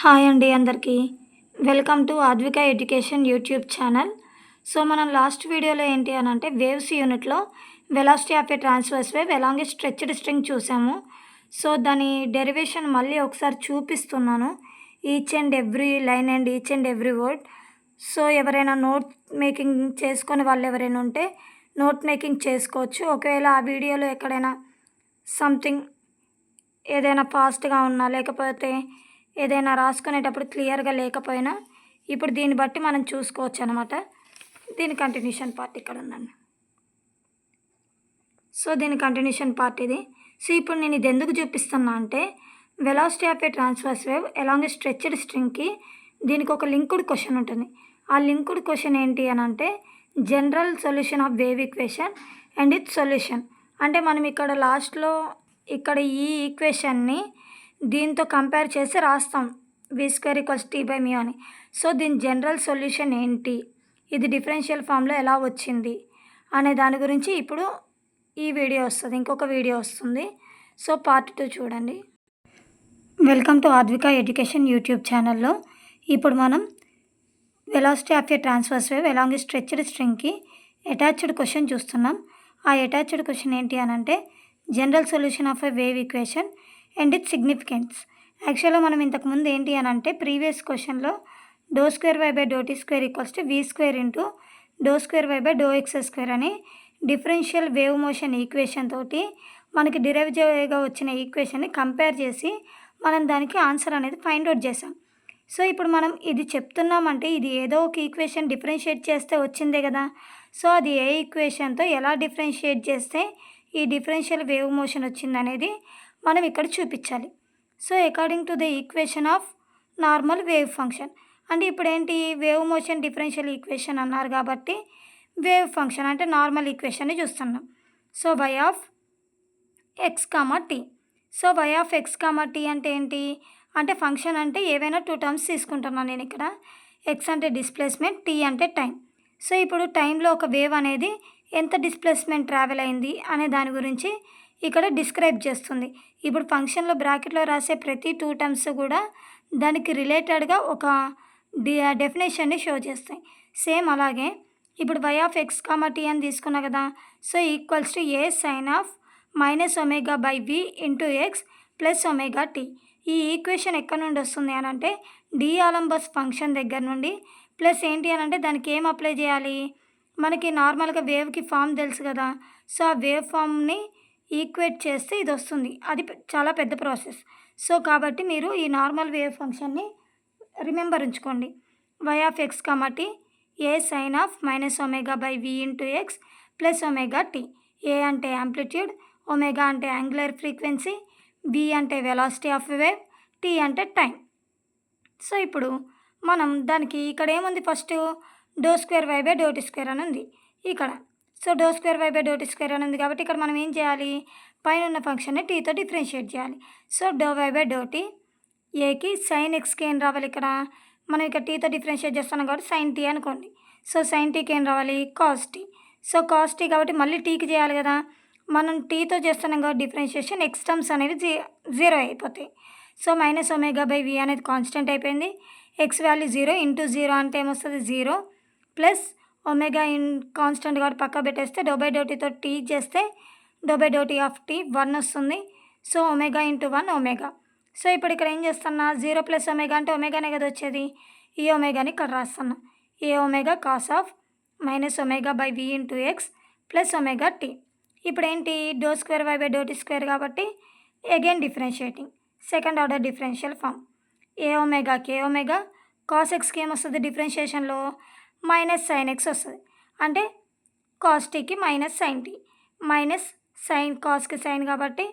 Hi అండి అందరికీ. Welcome to Advika education YouTube channel. So మనం లాస్ట్ వీడియోలో ఏంటి అని అంటే వేవ్స్ యూనిట్లో velocity of a transverse wave along a stretched string చూసాము. సో దాని డెరివేషన్ మళ్ళీ ఒకసారి చూపిస్తున్నాను, each and every line and each and every word. So ఎవరైనా నోట్ మేకింగ్ చేసుకొని వాళ్ళు ఎవరైనా ఉంటే నోట్ మేకింగ్ చేసుకోవచ్చు. ఒకవేళ ఆ వీడియోలో ఎక్కడైనా సంథింగ్ ఏదైనా ఫాస్ట్గా ఉన్నా లేకపోతే ఏదైనా రాసుకునేటప్పుడు క్లియర్గా లేకపోయినా ఇప్పుడు దీన్ని బట్టి మనం చూసుకోవచ్చు అనమాట. దీని కంటిన్యూషన్ పార్ట్ ఇక్కడ ఉందండి. సో దీని కంటిన్యూషన్ పార్ట్ ఇది. సో ఇప్పుడు నేను ఇది ఎందుకు చూపిస్తున్నా అంటే velocity of a transverse wave along a stretched స్ట్రింగ్కి దీనికి ఒక లింక్డ్ క్వశ్చన్ ఉంటుంది. ఆ లింక్డ్ క్వశ్చన్ ఏంటి అని అంటే general solution of wave equation and it's solution. అంటే మనం ఇక్కడ లాస్ట్లో ఇక్కడ ఈ ఈక్వేషన్ని దీంతో కంపేర్ చేసి రాస్తాం v² = t/μ అని. సో దీని జనరల్ సొల్యూషన్ ఏంటి, ఇది డిఫరెన్షియల్ ఫామ్లో ఎలా వచ్చింది అనే దాని గురించి ఇప్పుడు ఈ వీడియో వస్తుంది, ఇంకొక వీడియో వస్తుంది. సో పార్ట్ 2 చూడండి. Welcome to Advika education YouTube ఛానల్లో ఇప్పుడు మనం velocity of a transverse wave along a stretched స్ట్రింగ్కి అటాచ్డ్ క్వశ్చన్ చూస్తున్నాం. ఆ అటాచ్డ్ క్వశ్చన్ ఏంటి అని అంటే general solution of a wave equation and its significance. యాక్చువల్గా మనం ఇంతకుముందు ఏంటి అని అంటే ప్రీవియస్ క్వశ్చన్లో ∂2y/t² = v² × ∂2y/x² అని డిఫరెన్షియల్ వేవ్ మోషన్ ఈక్వేషన్ తోటి మనకి డిరైవ్గా వచ్చిన ఈక్వేషన్ని కంపేర్ చేసి మనం దానికి ఆన్సర్ అనేది ఫైండ్ అవుట్ చేసాం. సో ఇప్పుడు మనం ఇది చెప్తున్నామంటే ఇది ఏదో ఒక ఈక్వేషన్ డిఫరెన్షియేట్ చేస్తే వచ్చిందే కదా. సో అది ఏ ఈక్వేషన్తో ఎలా డిఫరెన్షియేట్ చేస్తే ఈ డిఫరెన్షియల్ వేవ్ మోషన్ వచ్చిందనేది మనం ఇక్కడ చూపించాలి. So according to the equation of normal wave function అంటే ఇప్పుడు ఏంటి వేవ్ మోషన్ డిఫరెన్షియల్ ఈక్వేషన్ అన్నారు కాబట్టి వేవ్ ఫంక్షన్ అంటే నార్మల్ ఈక్వేషన్ని చూస్తున్నాం. So y(x, t). So y(x, t) అంటే ఏంటి అంటే ఫంక్షన్ అంటే ఏవైనా 2 టర్మ్స్ తీసుకుంటున్నాను నేను ఇక్కడ. x అంటే డిస్ప్లేస్మెంట్, t అంటే టైం. సో ఇప్పుడు టైంలో ఒక వేవ్ అనేది ఎంత డిస్ప్లేస్మెంట్ ట్రావెల్ అయింది అనే దాని గురించి ఇక్కడ డిస్క్రైబ్ చేస్తుంది. ఇప్పుడు ఫంక్షన్లో బ్రాకెట్లో రాసే ప్రతి 2 టర్మ్స్ కూడా దానికి రిలేటెడ్గా ఒక డెఫినేషన్ని షో చేస్తాయి. సేమ్ అలాగే ఇప్పుడు y(x, t) అని తీసుకున్నా కదా. So equals to a sin of -ω/v × x + ω/t. ఈ ఈక్వేషన్ ఎక్కడి నుండి వస్తుంది అని అంటే డిఆలంబస్ ఫంక్షన్ దగ్గర నుండి. ప్లస్ ఏంటి అని అంటే దానికి ఏం అప్లై చేయాలి, మనకి నార్మల్గా వేవ్కి ఫామ్ తెలుసు కదా. సో ఆ వేవ్ ఫామ్ని ఈక్వేట్ చేస్తే ఇది వస్తుంది. అది చాలా పెద్ద ప్రాసెస్. సో కాబట్టి మీరు ఈ నార్మల్ వేవ్ ఫంక్షన్ని రిమెంబర్ ఉంచుకోండి. y(x, t) a sin of -ω/v × x + ω/t. a అంటే యాంప్లిట్యూడ్, ω అంటే యాంగులర్ ఫ్రీక్వెన్సీ, v అంటే వెలాసిటీ ఆఫ్ వేవ్, t అంటే టైం. సో ఇప్పుడు మనం దానికి ఇక్కడ ఏముంది ఫస్ట్ ∂2y/t² అని ఉంది ఇక్కడ. సో ∂2y/t² అని ఉంది కాబట్టి ఇక్కడ మనం ఏం చేయాలి, పైన ఉన్న ఫంక్షన్ని టీతో డిఫరెన్షియేట్ చేయాలి. సో ∂y/t ఏకి సైన్ ఎక్స్కి ఏం రావాలి, ఇక్కడ మనం ఇక్కడ టీతో డిఫరెన్షియేట్ చేస్తున్నాం కాబట్టి సైన్ టీ అనుకోండి. సో సైన్ టీకి ఏం రావాలి, cos t. So cos t కాబట్టి మళ్ళీ టీకి చేయాలి కదా. మనం టీతో చేస్తున్నాం కాబట్టి డిఫరెన్షియేషన్ ఎక్స్ టర్మ్స్ అనేవి 0 అయిపోతాయి. సో -ω/v అనేది కాన్స్టెంట్ అయిపోయింది. ఎక్స్ వాల్యూ 0 × 0 అంటే ఏమొస్తుంది 0 ప్లస్ ఒమేగా కాన్స్టెంట్ కాబట్టి పక్క పెట్టేస్తే ∂t టీ చేస్తే ∂t 1 వస్తుంది. So ω × 1 omega. సో ఇప్పుడు ఇక్కడ ఏం చేస్తున్నా 0 + ω అంటే ఒమేగానే కదా వచ్చేది. ఈ ఒమేగాని ఇక్కడ రాస్తున్నా A omega cos of -ω/v × x + ω/t. ఇప్పుడు ఏంటి ∂2y/t² కాబట్టి again differentiating second order differential form. A omega k omega cos ఎక్స్కి ఏమొస్తుంది డిఫరెన్షియేషన్లో -sin x వస్తుంది. అంటే కాస్ టీకి -sin t మైనస్ సైన్ కాస్కి సైన్ కాబట్టి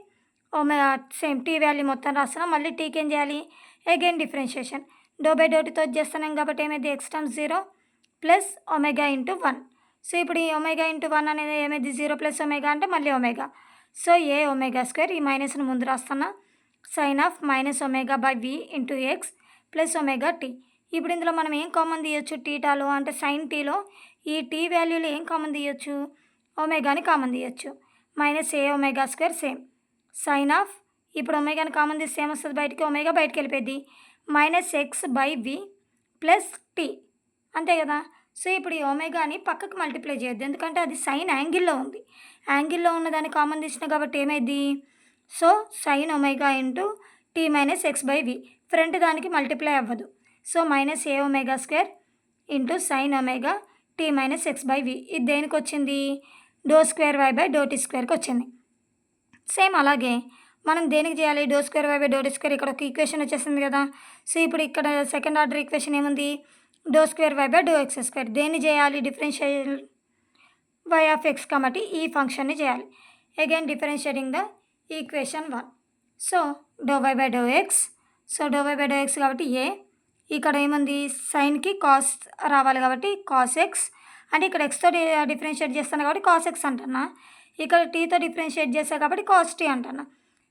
సేమ్ టీ వాల్యూ మొత్తం రాస్తున్నాం. మళ్ళీ టీకి ఏం చేయాలి, అగైన్ డిఫరెన్షియేషన్ ∂t చేస్తున్నాం కాబట్టి ఏమైంది ఎక్స్ టర్మ్స్ 0 ప్లస్ ω × 1. సో ఇప్పుడు ఈ ω × 1 అనేది ఏమైంది 0 + ω అంటే మళ్ళీ ఒమేగా. సో ఏ ω² ఈ మైనస్ను ముందు రాస్తున్నా sign of -ω/v × x + ω/t. ఇప్పుడు ఇందులో మనం ఏం కామన్ తీయొచ్చు టీటాలో అంటే సైన్ టీలో ఈ టీ వాల్యూలో ఏం కామన్ తీయొచ్చు, ఒమేగాని కామన్ తీయొచ్చు. -aω² సేమ్ సైన్ ఆఫ్ ఇప్పుడు ఒమేగాని కామన్ తీస్తే ఏమొస్తుంది బయటికి ఒమేగా బయటికి వెళ్ళిపోద్ది minus X by v plus t, అంతే కదా. సో ఇప్పుడు ఈ ఒమేగాని పక్కకు మల్టిప్లై చేయొద్దు, ఎందుకంటే అది సైన్ యాంగిల్లో ఉంది. యాంగిల్లో ఉన్నదాన్ని కామన్ తీసిన కాబట్టి ఏమైంది, so sine omega into T minus X by V, front దానికి మల్టిప్లై అవ్వదు. So minus A omega square into sine omega T minus X by V. ఇది దేనికి వచ్చింది, do square why by do T స్క్వేర్కి వచ్చింది. సేమ్ అలాగే మనం దేనికి చేయాలి, do square why by do T square, ఇక్కడ ఒక ఈక్వేషన్ వచ్చేసింది కదా. సో ఇప్పుడు ఇక్కడ సెకండ్ ఆర్డర్ ఈక్వేషన్ ఏముంది, do square why by do X square. దేన్ని చేయాలి, డిఫరెన్షియల్ వై ఆఫ్ ఎక్స్ కాబట్టి ఈ ఫంక్షన్ని చేయాలి. Again differentiating the equation 1. So do y by do x, so do y by do x కాబట్టి ఏ, ఇక్కడ ఏముంది సైన్కి కాస్ రావాలి కాబట్టి కాస్ ఎక్స్, అంటే ఇక్కడ ఎక్స్తో డిఫరెన్షియేట్ చేస్తాను కాబట్టి కాస్ ఎక్స్ అంటున్నా, ఇక్కడ టీతో డిఫరెన్షియేట్ చేస్తాను కాబట్టి కాస్ టీ అంటున్నా.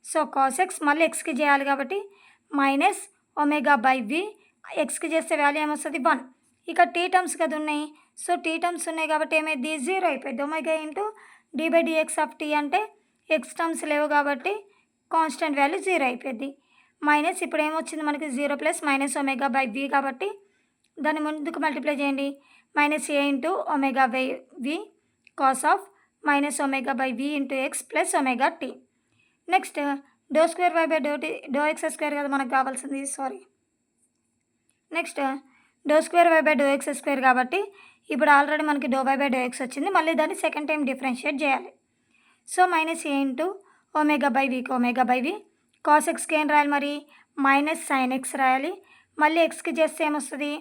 సో కాస్ ఎక్స్ మళ్ళీ ఎక్స్కి చేయాలి కాబట్టి మైనస్ ఒమేగా బై వి, ఎక్స్కి చేస్తే వాల్యూ ఏమొస్తుంది 1. ఇక టీ టర్మ్స్ కదా ఉన్నాయి, సో టీ టర్మ్స్ ఉన్నాయి కాబట్టి ఏమైంది 0 అయిపోయింది. Omega into d by dx of t అంటే ఎక్స్ టర్మ్స్ లేవు కాబట్టి కాన్స్టెంట్ వాల్యూ 0 అయిపోయింది. మైనస్ ఇప్పుడు ఏమొచ్చింది మనకి 0 ప్లస్ మైనస్ ఒమేగా బై వి కాబట్టి దాన్ని ముందుకు మల్టిప్లై చేయండి. Minus A into omega by we cos of minus omega by we into X plus omega t. Next do square why by do X square కదా మనకు కావాల్సింది, sorry. Next do square why by do X square కాబట్టి ఇప్పుడు already మనకి do y by do x వచ్చింది, మళ్ళీ దాన్ని second time differentiate చేయాలి. So minus A into omega by వికి ఒమేగా బై వి, కాస్ ఎక్స్కి ఏం రాయాలి మరి మైనస్ సైన్ ఎక్స్ రాయాలి, మళ్ళీ ఎక్స్కి చేస్తే ఏమొస్తుంది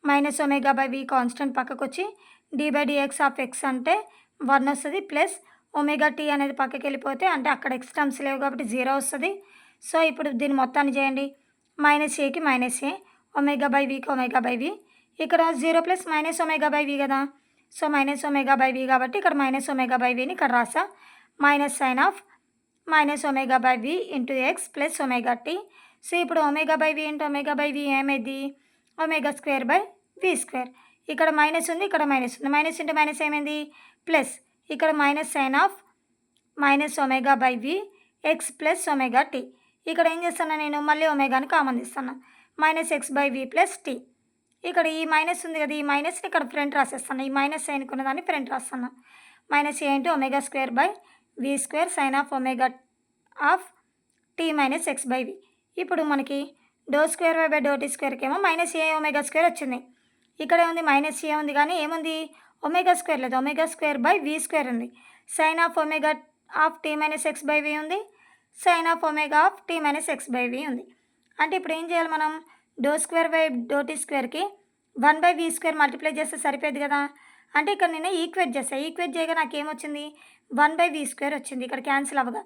minus omega by v constant పక్కకు వచ్చి d by dx of x అంటే 1 వస్తుంది, ప్లస్ ఒమేగా టీ అనేది పక్కకి వెళ్ళిపోతే అంటే అక్కడ ఎక్స్ టర్మ్స్ లేవు కాబట్టి 0 వస్తుంది. సో ఇప్పుడు దీన్ని మొత్తాన్ని చేయండి, మైనస్ ఏకి మైనస్ ఏ ఒమేగా బై వికి ఒమేగా బై వి, ఇక్కడ 0 plus minus omega by V కదా, సో మైనస్ ఒమేగా బై వి కాబట్టి ఇక్కడ మైనస్ ఒమేగా బై విని ఇక్కడ రాసా, minus sine of minus omega by we into X plus omega T. So ఇప్పుడు omega by we into omega by V ఏమైంది omega square by V square, ఇక్కడ minus ఉంది ఇక్కడ మైనస్ ఉంది, మైనస్ ఇంటూ మైనస్ ఏమైంది ప్లస్, ఇక్కడ minus sine of minus omega by v x plus omega t. ఇక్కడ ఏం చేస్తాను నేను మళ్ళీ ఒమేగాని కామన్ తీస్తాను, minus X by v plus t. ఇక్కడ ఈ మైనస్ ఉంది కదా, ఈ మైనస్ని ఇక్కడ ఫ్రంట్ రాసేస్తాను, ఈ మైనస్ సైన్ కొన్న దాన్ని ఫ్రంట్ రాస్తాను, minus A into omega square by V square sine of omega of T minus X by V. ఇప్పుడు మనకి do square why by do T స్క్వేర్కి ఏమో మైనస్ ఏ ఒమేగా స్క్వేర్ వచ్చింది, ఇక్కడ ఉంది మైనస్ ఏ ఉంది కానీ ఏముంది ఒమేగా స్క్వేర్ లేదు, omega square by V square ఉంది, sine of omega of T minus X by V ఉంది, sine of omega of T minus X by V ఉంది. అంటే ఇప్పుడు ఏం చేయాలి మనం do square by do T స్క్వేర్కి 1 బై వి స్క్వేర్ మల్టిప్లై చేస్తే సరిపోయేది కదా. అంటే ఇక్కడ నేను ఈక్వేట్ చేస్తాను, ఈక్వేట్ చేయగా నాకు ఏమొచ్చింది 1 బై వి స్క్వేర్ వచ్చింది, ఇక్కడ క్యాన్సిల్ అవ్వగా.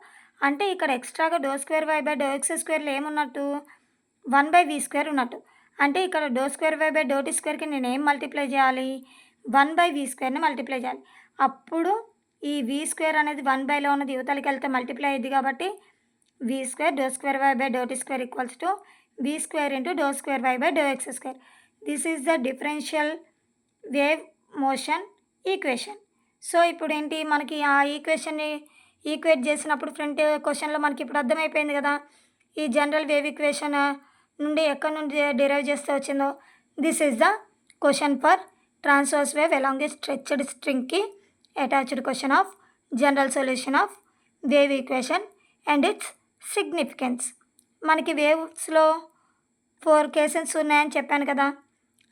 అంటే ఇక్కడ ఎక్స్ట్రాగా do square why by do X స్క్వేర్లో ఏమున్నట్టు 1 బై వి స్క్వేర్ ఉన్నట్టు. అంటే ఇక్కడ do square why by do T స్క్వేర్కి నేను ఏం మల్టిప్లై చేయాలి 1 బై వి స్క్వేర్ని మల్టిప్లై చేయాలి. అప్పుడు ఈ వి స్క్వేర్ అనేది 1 బైలో ఉన్నది యువతలకి వెళ్తే మల్టిప్లై అయ్యింది కాబట్టి V square do square why by do T square equals to V square into do square why by do X square. This is the differential wave motion equation. So ఇప్పుడు ఏంటి మనకి ఆ ఈక్వేషన్ని ఈక్వేట్ చేసినప్పుడు front క్వశ్చన్లో మనకి ఇప్పుడు అర్థమైపోయింది కదా ఈ జనరల్ వేవ్ ఈక్వేషన్ నుండి ఎక్కడి నుండి డిరైవ్ చేస్తే వచ్చిందో. This is the question for transverse wave along a stretched స్ట్రింగ్కి attached question of general solution of wave equation and its significance. మనకి వేవ్స్లో 4 కేసెస్ ఉన్నాయని చెప్పాను కదా,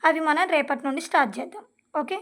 అవి మనం రేపటి నుండి స్టార్ట్ చేద్దాం. ఓకే.